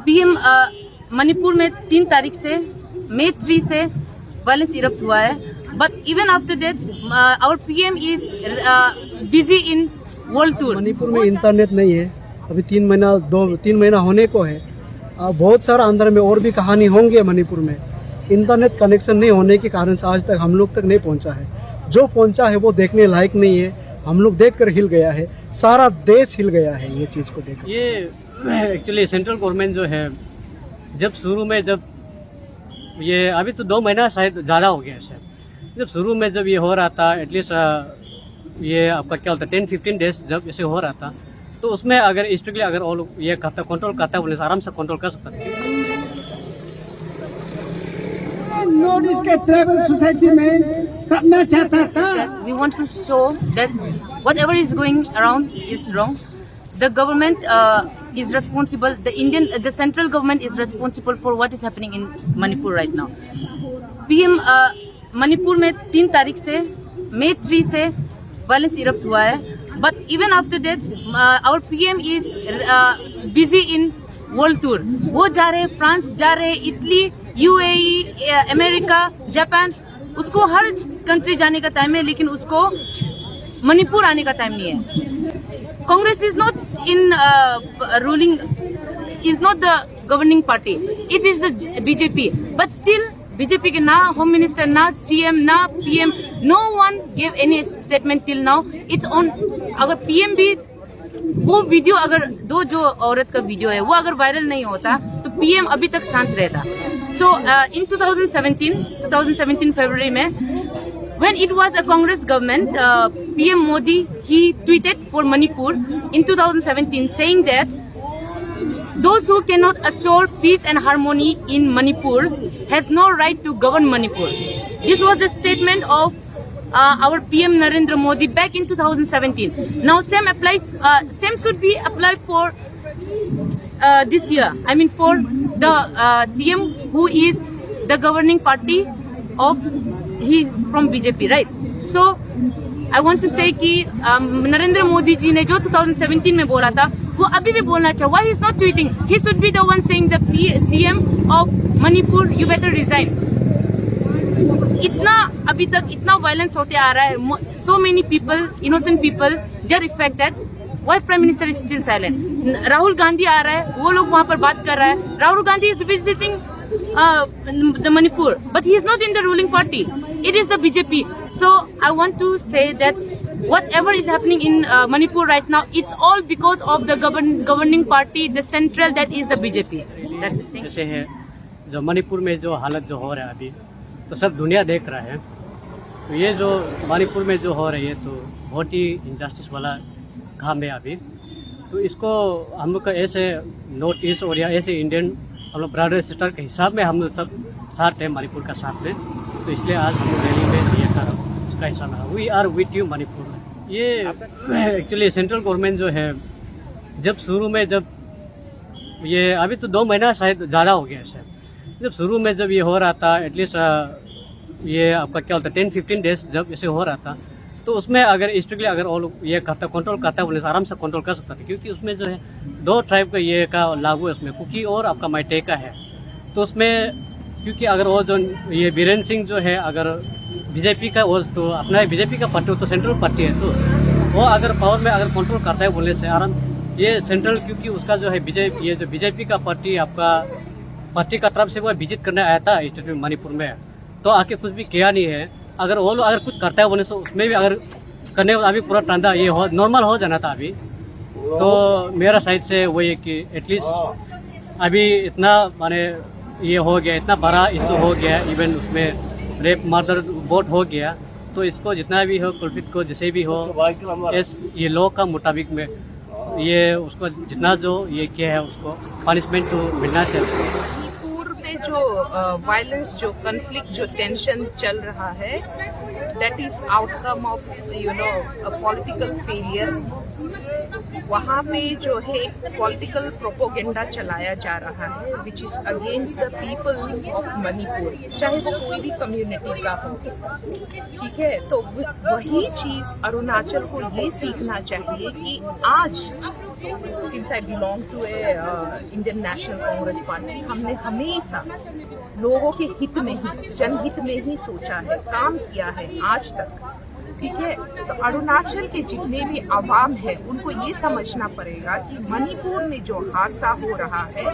PM Manipur में 3 तारीख से मई 3 से वायलेंस इरप्ट हुआ है, but even after that our PM is busy in world tour. Manipur में इंटरनेट नहीं है, अभी 3 महीना होने को है। बहुत सारा अंदर में और भी कहानी होंगे। मणिपुर में इंटरनेट कनेक्शन नहीं होने के कारण से आज तक हम लोग तक नहीं पहुंचा है। जो पहुंचा है वो देखने लायक नहीं है। हम लोग देखकर हिल गया है, सारा देश हिल गया है ये चीज़ को देख। ये एक्चुअली सेंट्रल गवर्नमेंट जो है, जब शुरू में जब ये अभी तो 2 महीना शायद ज़्यादा हो गया है शायद, जब शुरू में जब ये हो रहा था एटलीस्ट ये आपका क्या होता है 10-15 डेज जब ऐसे हो रहा था, तो उसमें अगर स्ट्रिक्टली अगर और ये करता कंट्रोल करता बोले आराम से कंट्रोल कर सकता था। नोटिस के ट्राइबल सोसाइटी में करना चाहता था। We want to show that whatever is going around is wrong. The government is responsible. The central government is responsible for what is happening in Manipur right now. PM Manipur में 3 तारीख से मई 3 से violence erupt हुआ है, but even after that our PM is busy in world tour. वो जा रहे हैं फ्रांस, जा रहे हैं इटली, UAE, अमेरिका, जापान। उसको हर कंट्री जाने का टाइम है, लेकिन उसको मणिपुर आने का टाइम नहीं है। Congress is not in ruling, is not the governing party, it is the BJP. But still BJP के ना होम मिनिस्टर, ना CM, ना PM, no one gave any statement till now. It's on. अगर PM भी वो video, अगर जो औरत का वीडियो है वो अगर वायरल नहीं होता तो PM अभी तक शांत रहता। सो इन 2017 फरवरी में when it was a Congress government, PM Modi he tweeted for Manipur in 2017 saying that those who cannot assure peace and harmony in Manipur has no right to govern Manipur. This was the statement of our PM Narendra Modi back in 2017. Now same should be applied for this year. I mean for the CM who is the governing party of, he is from BJP, right? So I want to say कि नरेंद्र मोदी जी ने जो 2017 में बोला था वो अभी भी बोलना चाहिए. Why he is not tweeting? He should be the one saying the CM of Manipur, you better resign. इतना अभी तक इतना वायलेंस होते आ रहा है. So many people, innocent people, they are affected. Why Prime Minister is still silent? Rahul Gandhi आ रहा है, वो लोग वहाँ पर बात कर रहा है. Rahul Gandhi is visiting the Manipur, but he is not in the ruling party. It is the BJP. So I want to say that whatever is happening in Manipur right now, it's all because of the governing party, the central, that is the BJP. That's it. जैसे है जो मणिपुर में जो हालत जो हो रहा है अभी, तो सब दुनिया देख रहा है. तो ये जो मणिपुर में जो हो रही है तो बहुत ही इनजस्टिस वाला काम है अभी. तो इसको हम लोग का ऐसे नॉर्थ ईस्ट और या ऐसे इंडियन हम लोग ब्रदर सिस्टर के हिसाब में हम लोग सब साथ हैं मणिपुर का साथ में. तो इसलिए आज हम लोग रैली में ये उसका हिस्सा रहा. We are with you Manipur. ये एक्चुअली सेंट्रल गवर्नमेंट जो है, जब शुरू में जब ये अभी तो 2 महीना शायद ज़्यादा हो गया शायद, जब शुरू में जब ये हो रहा था एटलीस्ट ये आपका क्या होता है 10-15 डेज जब ऐसे हो रहा था, तो उसमें अगर स्ट्रिक्टली अगर और ये करता कंट्रोल करता बोले आराम से कंट्रोल कर सकता था. क्योंकि उसमें जो है 2 ट्राइब का ये का लागू है उसमें, कुकी और आपका माइटे का है. तो उसमें क्योंकि अगर वो जो ये बीरेन सिंह जो है अगर बीजेपी का वो तो अपना बीजेपी का पार्टी हो तो सेंट्रल पार्टी है, तो वो अगर पावर में अगर कंट्रोल करता है बोलने से आराम ये सेंट्रल, क्योंकि उसका जो है ये जो बीजेपी का पार्टी आपका पार्टी का तरफ से वो विजिट करने आया था स्टेट में मणिपुर में, तो आके कुछ भी किया नहीं है. अगर वो लोग अगर कुछ करता है बोले तो उसमें भी अगर करने अभी पूरा टंडा ये हो नॉर्मल हो जाना था अभी. तो मेरा साइड से वो ये कि एटलीस्ट अभी इतना माने ये हो गया, इतना बड़ा इशू हो गया, इवन उसमें रेप मर्डर वोट हो गया. तो इसको जितना भी हो कुलफित को जैसे भी हो ये लॉ का मुताबिक में ये उसको जितना जो ये किया है उसको पनिशमेंट तो मिलना चाहिए. जो वायलेंस, जो कन्फ्लिक्ट, जो टेंशन चल रहा है, that is outcome of a political failure. वहाँ पे जो है एक पॉलिटिकल प्रोपोगेंडा चलाया जा रहा है which is against the people of Manipur, चाहे वो कोई भी कम्युनिटी का हो. ठीक है, तो वही चीज़ अरुणाचल को ये सीखना चाहिए कि आज since I belong to a Indian National Congress party, हमने हमेशा लोगों के हित में ही, जनहित में ही सोचा है, काम किया है आज तक। ठीक है, तो अरुणाचल के जितने भी आवाम है उनको ये समझना पड़ेगा कि मणिपुर में जो हादसा हो रहा है